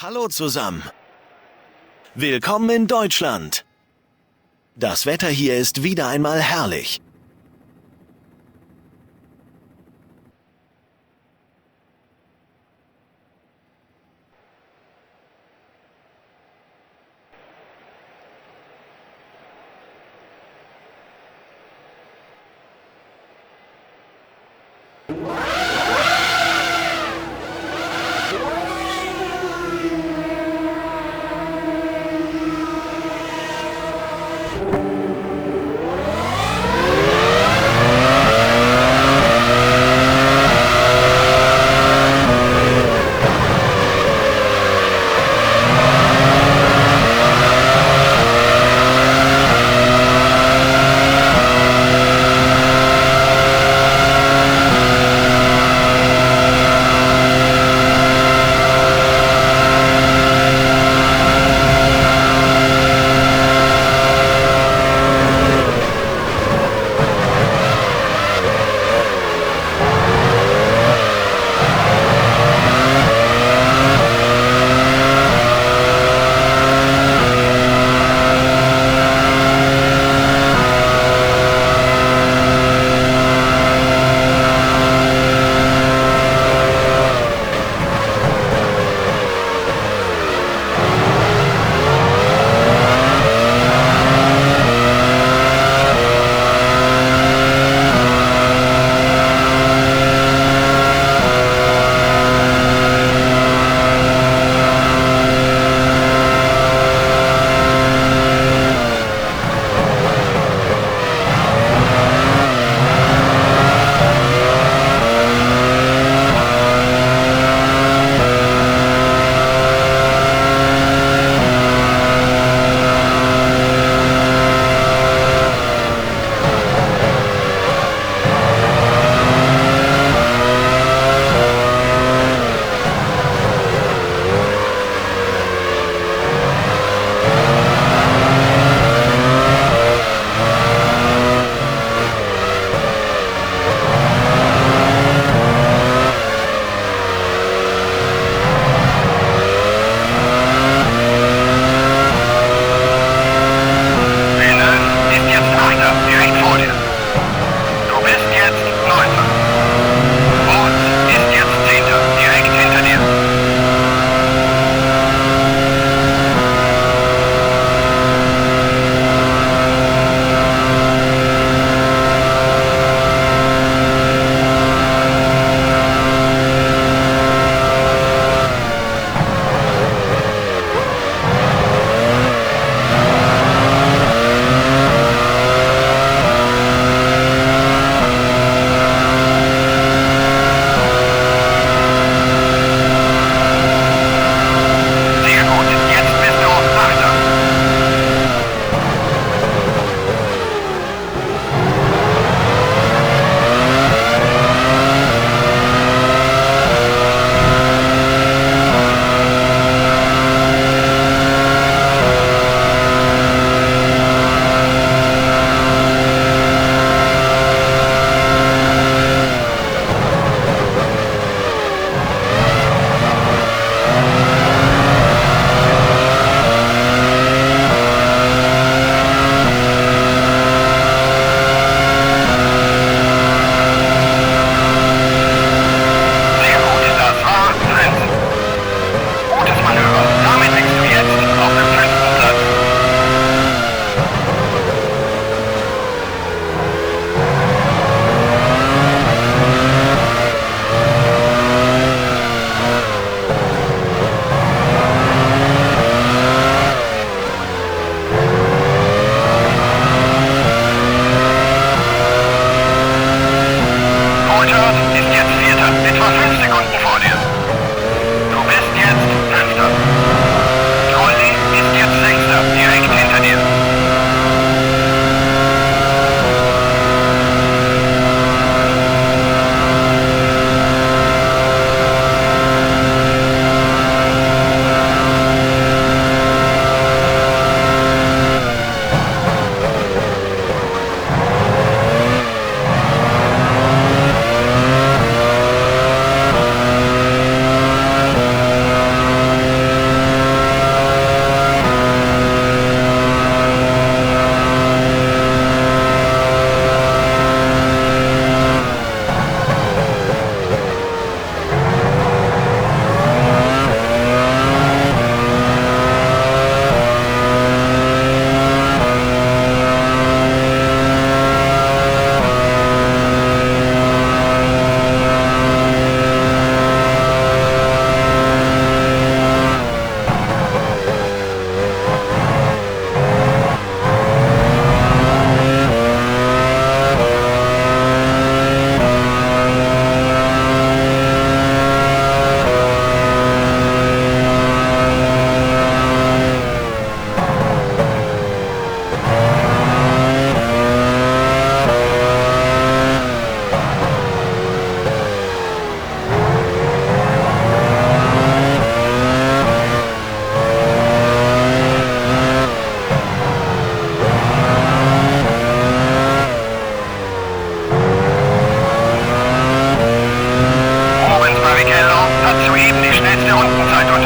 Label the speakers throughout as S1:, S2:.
S1: Hallo zusammen. Willkommen in Deutschland. Das Wetter hier ist wieder einmal herrlich.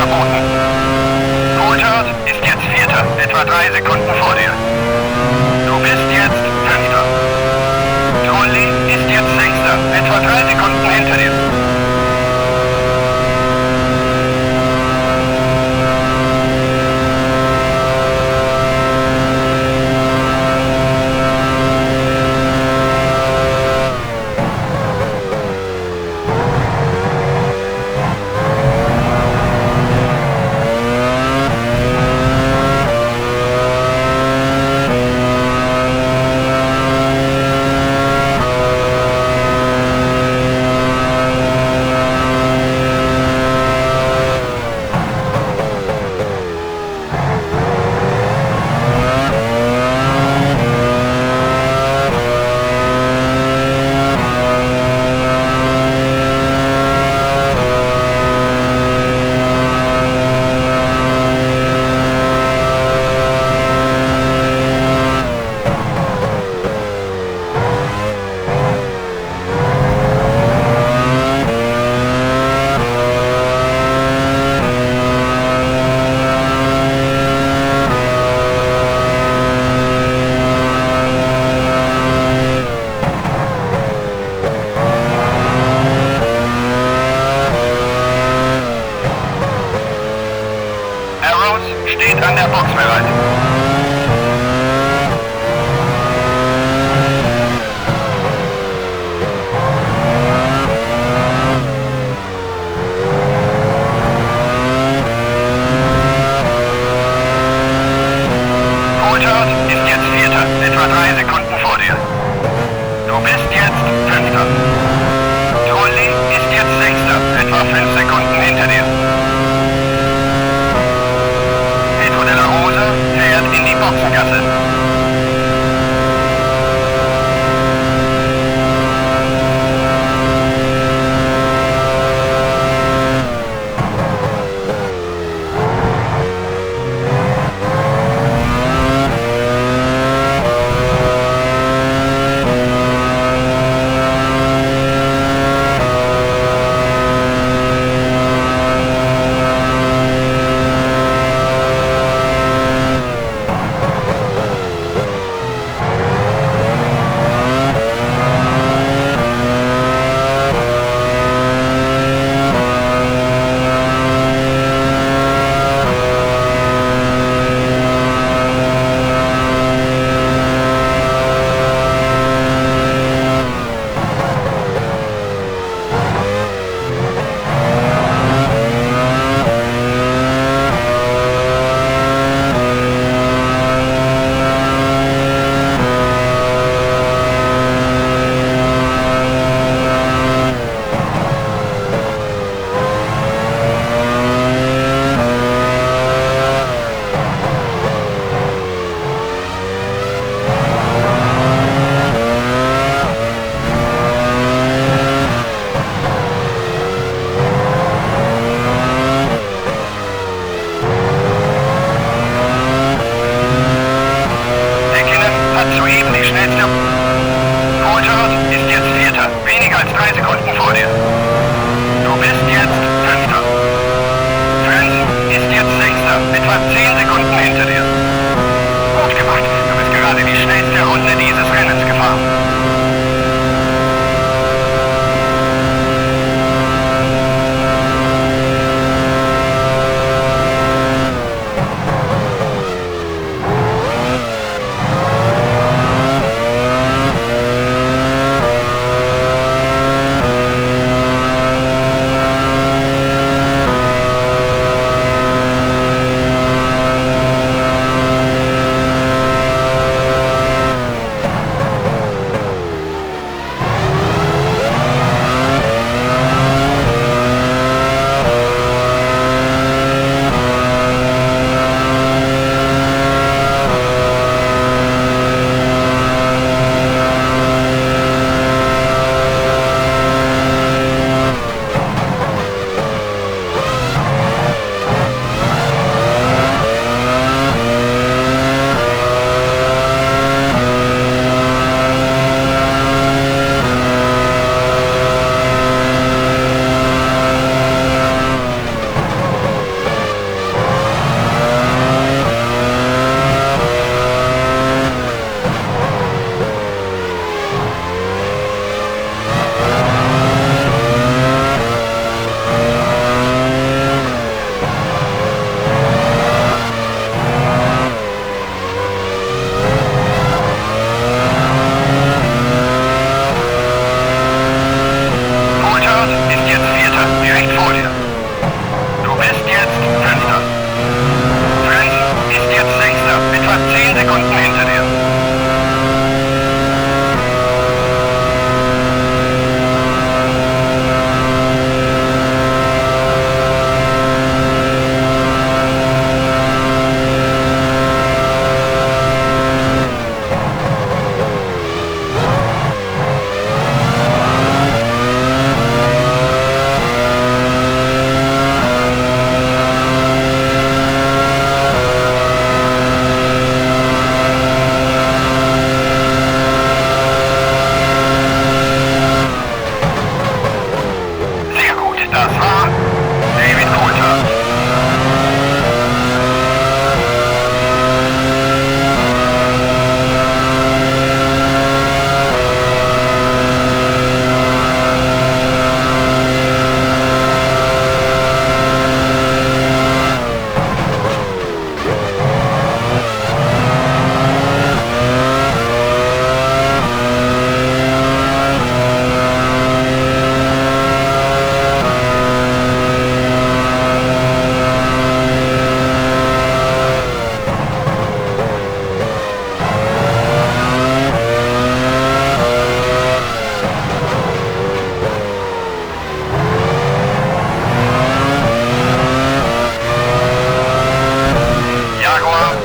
S2: verboten. Coulthard ist jetzt Vierter, etwa 3 Sekunden vor dir. Du bist jetzt Fünfter. Trulli ist jetzt Sechster, etwa 3 Sekunden hinter dir. Steht an der Box bereit. Coulthard ist jetzt Vierter, etwa 3 Sekunden vor dir. Du bist jetzt Fünfter. Trulli ist jetzt Sechster, etwa 5 Sekunden hinter dir. Pedro de la Rosa fährt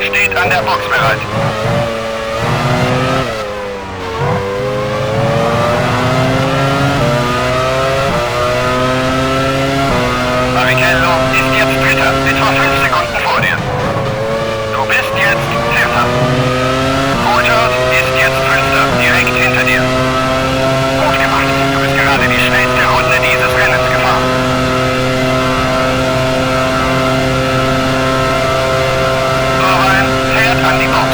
S2: steht an der Box bereit. Barrichello ist jetzt Dritter, etwa 5 Sekunden vor dir. Du bist jetzt Vierter. Coulthard ist jetzt Fünfter, direkt hinter dir. Gut gemacht, du bist gerade die schnellste Runde dieses Rennens gefahren. Irvine fährt an die Box.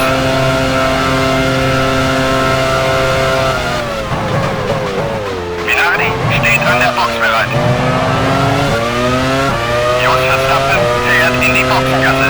S2: Minardi steht an der Box bereit. Jos Verstappen fährt in die Boxengasse.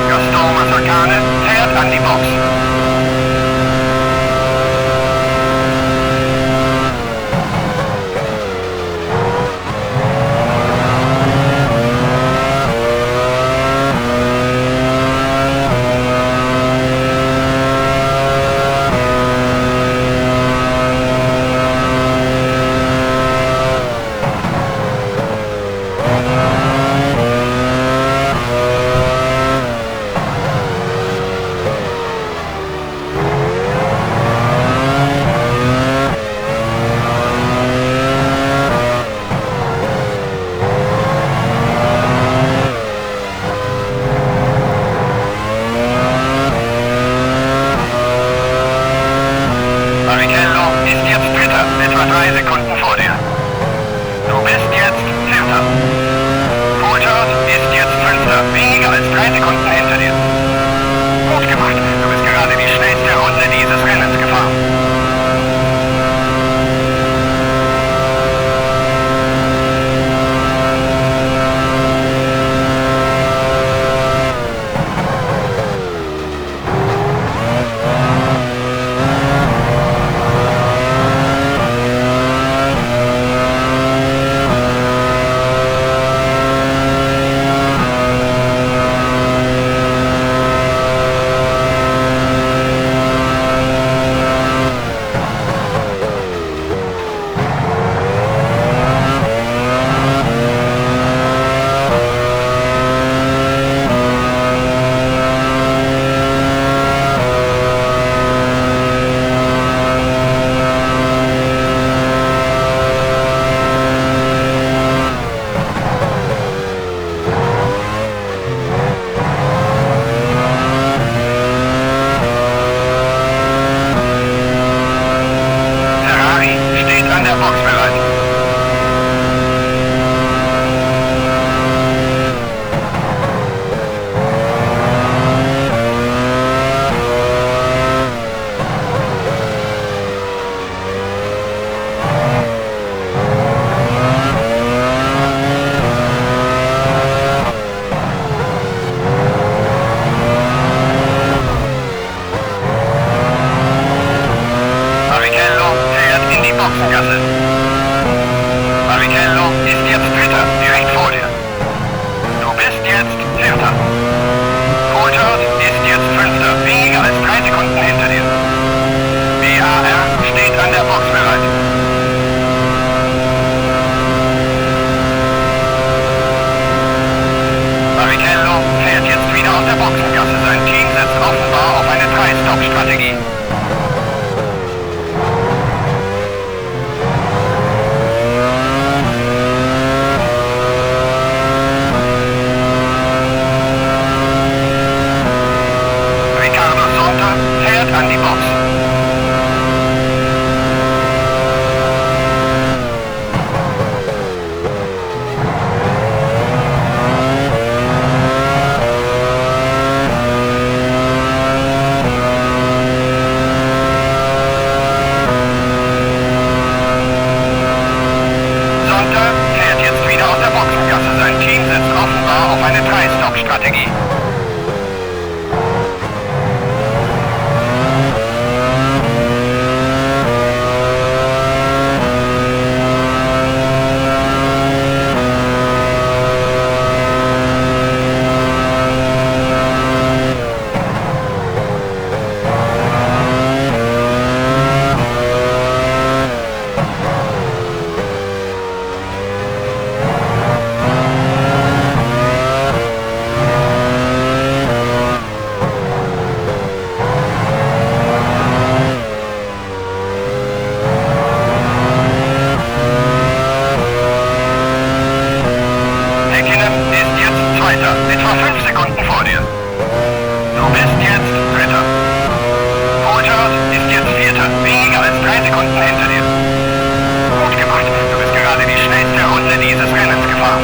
S2: Gaston Mazzarcane fährt an die Box. Barrichello ist jetzt Dritter, etwa 3 Sekunden vor dir. Du bist jetzt Vierter. Coulthard ist jetzt Fünfter, weniger als 3 Sekunden hinter dir. Gut gemacht, du bist gerade die schnellste Runde dieses Rennens gefahren. Ferrari steht an der Box bereit. Barrichello fährt in die Boxengasse. Barrichello ist jetzt Dritter, direkt vor dir. Du bist jetzt Vierter. Coulthard ist jetzt Fünfter, weniger als 3 Sekunden hinter dir. BAR steht an der Box bereit. Barrichello fährt jetzt wieder aus der Boxengasse. Sein Team setzt offenbar auf eine 3-Stop-Strategie. Ricardo Sonta fährt an die Box. Sekunden hinter dir. Gut gemacht. Du bist gerade die schnellste Runde dieses Rennens gefahren.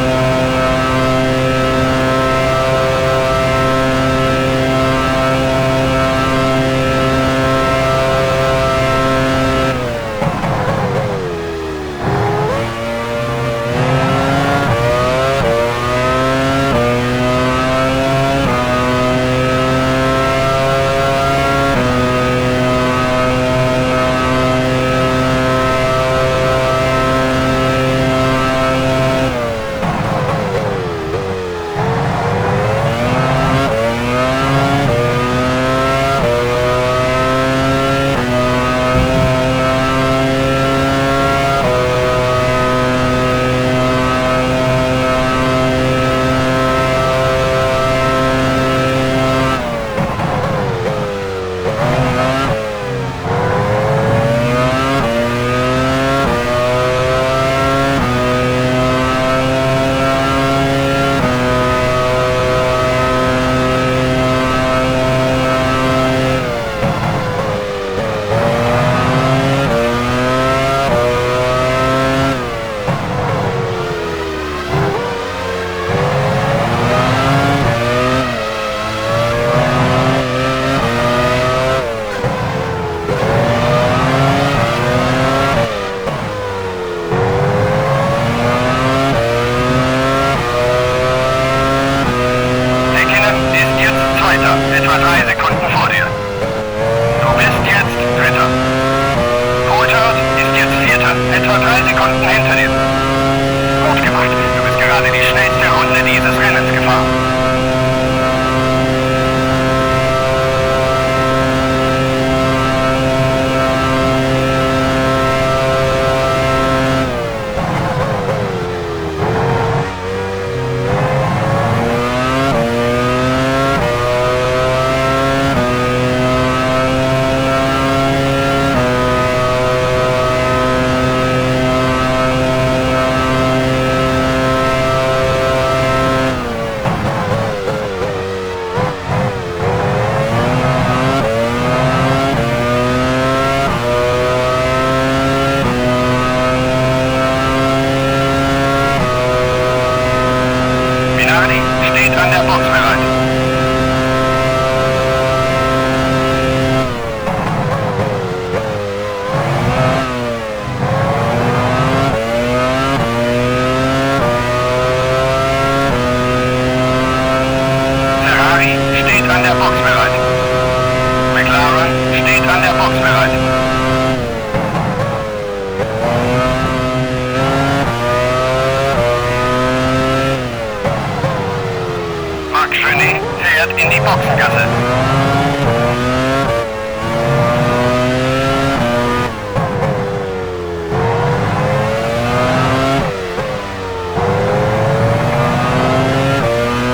S2: Etwa 3 Sekunden vor dir. Du bist jetzt Dritter. Coulthard ist jetzt Vierter. Etwa 3 Sekunden hinter dir. Gut gemacht. Du bist gerade die schnellste Runde dieses Rennens gefahren. Steht an der Box bereit. Ferrari steht an der Box bereit. McLaren steht an der Box bereit. Schöne fährt in die Boxengasse.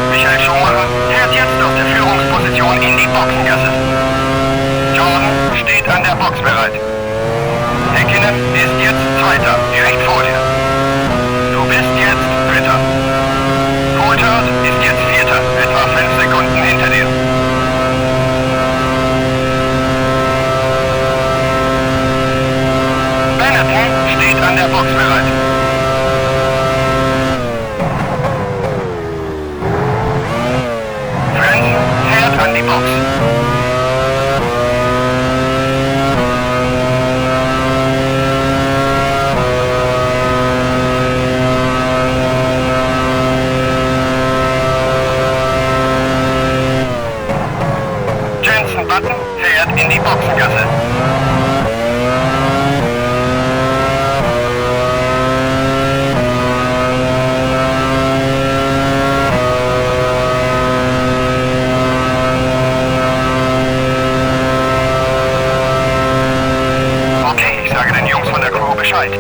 S2: Michael Schumacher fährt jetzt aus der Führungsposition in die Boxengasse. Jordan steht an der Box bereit. Häkkinen ist jetzt Zweiter, direkt vor dir. Du bist jetzt Dritter. Coulthard ist jetzt Vierter, etwa 5 Sekunden hinter dir. Benetton steht an der Box bereit. Frenzen fährt an die Box. Button fährt in die Boxengasse. Okay, ich sage den Jungs von der Crew Bescheid.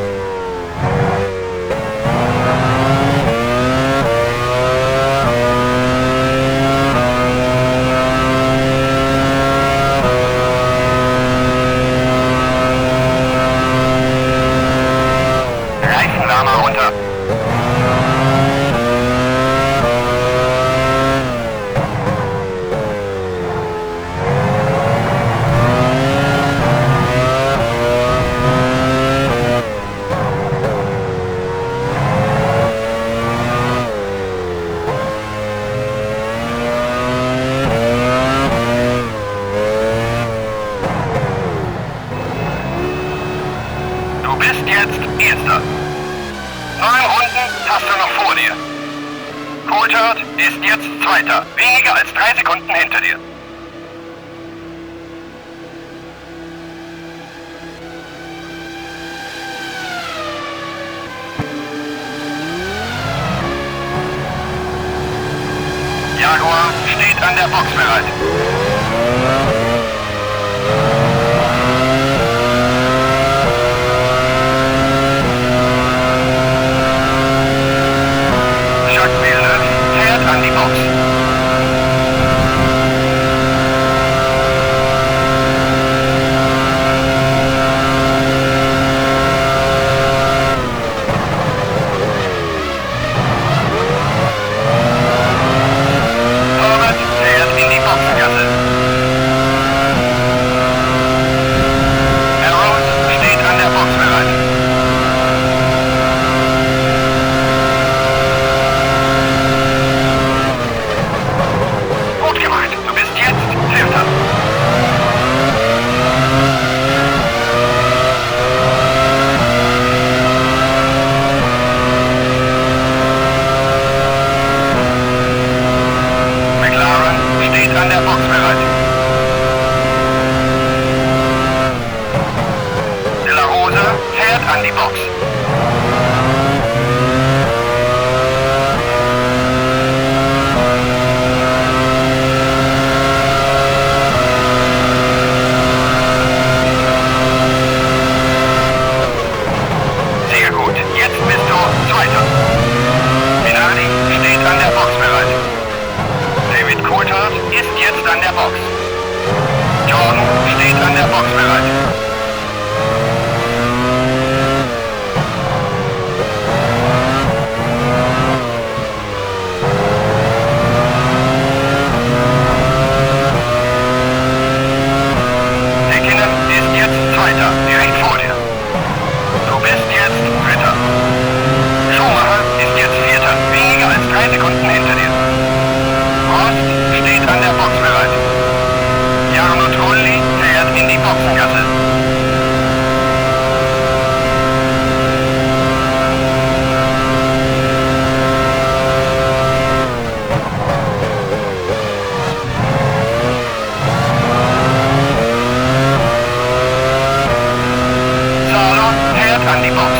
S2: Du bist jetzt Erster. 9 Runden hast du noch vor dir. Coulthard ist jetzt Zweiter. Weniger als 3 Sekunden hinter dir. Jaguar steht an der Box bereit. Jacques Villeneuve fährt an die Box. Torwart fährt in die Boxengasse. Arrows steht an der Box bereit. Gut gemacht. Du bist jetzt Vierter. McLaren steht an der Box bereit. De La Rosa fährt an die Box. Sehr gut. Jetzt bist du Zweiter. Minardi steht an der Box bereit. David Coulthard ist jetzt an der Box. Jordan steht an der Box bereit. Häkkinen ist jetzt Zweiter, direkt vor dir. Du bist jetzt Dritter. Schumacher ist jetzt Vierter, weniger als 3 Sekunden hinter dir. Rost steht an der Box bereit. Jarno Trulli fährt in die Boxengasse. Salo fährt an die Box.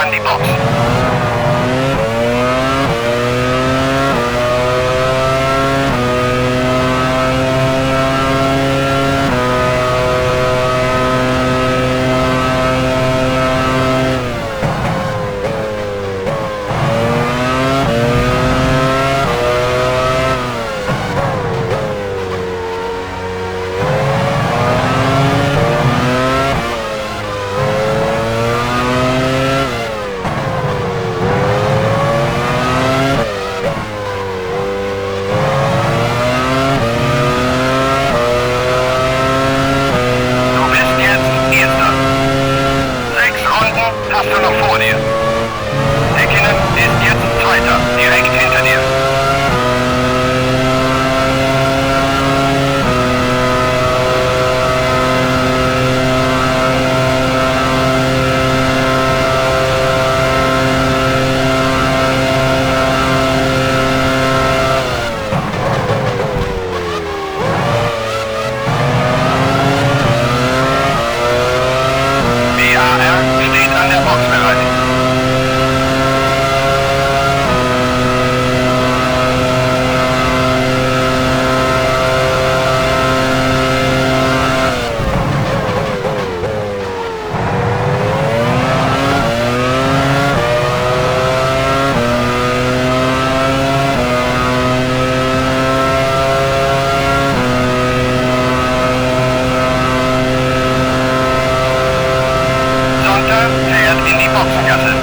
S2: an die Box. Hast du noch vor dir? Häkkinen ist jetzt Zweiter, direkt hinter dir. BAR steht an der Box bereit. Sonntag fährt in die Boxengasse.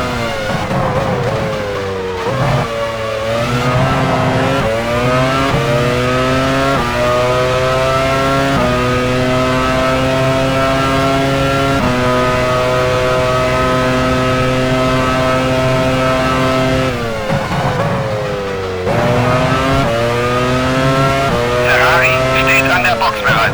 S2: Ferrari steht an der Box bereit.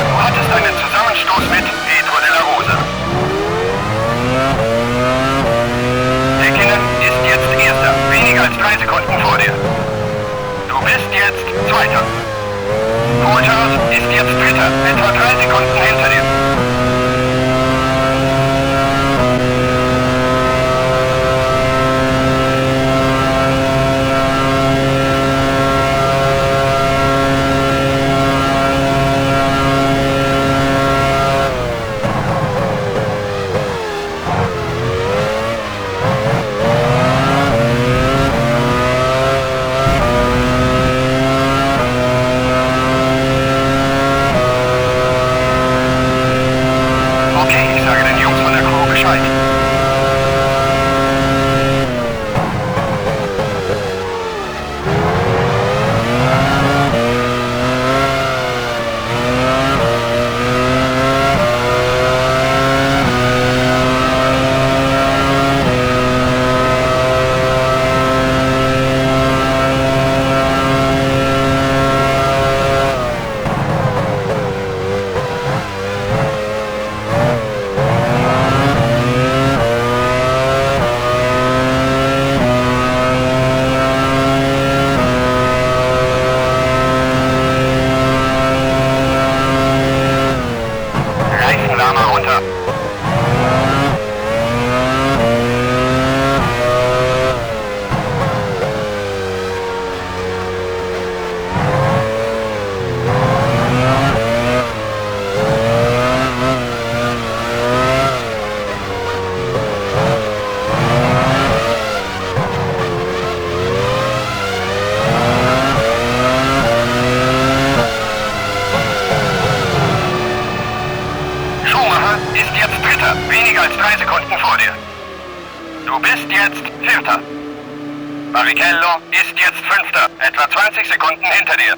S2: Du hattest einen Zusammenstoß mit Pedro de la Rosa. Häkkinen ist jetzt Erster, weniger als 3 Sekunden vor dir. Du bist jetzt Zweiter. Coulthard ist jetzt Dritter, etwa 3 Sekunden hinter dir. Okay, ich sage den Jungs von der Crew Bescheid. Reifenwärmer runter. Schumacher ist jetzt Dritter, weniger als 3 Sekunden vor dir. Du bist jetzt Vierter. Barrichello ist jetzt Fünfter, etwa 20 Sekunden hinter dir.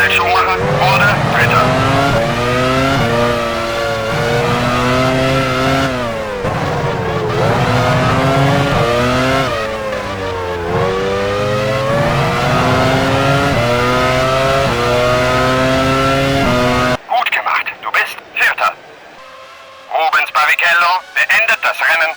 S2: Michael Schumacher wurde Dritter. Gut gemacht, du bist Vierter. Rubens Barrichello beendet das Rennen